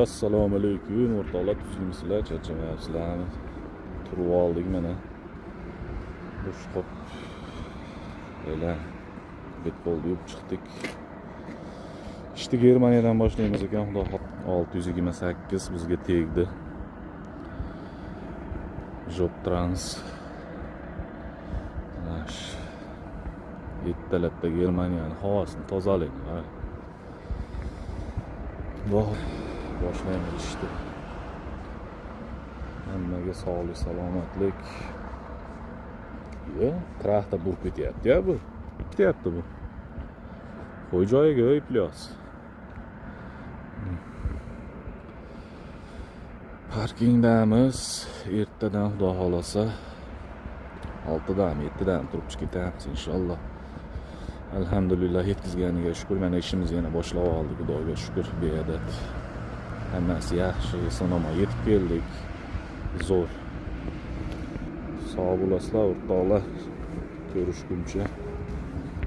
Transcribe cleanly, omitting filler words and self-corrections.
Assalomu alaykum o'rtoqlar, tuzimsizlar, charchamayapsizlarmi? Turib oldik mana. Bo'sh qop. Elan bet bo'ldi, yurib chiqdik. İşte Germaniyadan boshlaymiz ekan, xudo xohlasa. 628 bizga tegdi. Job Trans. Nash. Ertalabda Germaniyaning havosini tozalaydi. Boshlaymiz işte. Hammaga sog'lik, salomatlik. Ya, traktor burib ketyapti ya bu. Ketyapti bu. Qo'y joyiga iplyos. Parkingdamiz. Ertadan xudo xolasa 6dan, 7dan turib ketamiz inshaalloh. Alhamdulillah yetkazganiga shukr. Mana ishimiz yana boshlab oldik, Xudoga shukr. Beadat. Hammasi yaxshi, sonoma yetib keldik. Zo'r. Sog' bo'lasizlar o'rtoqlar. Ko'rishguncha.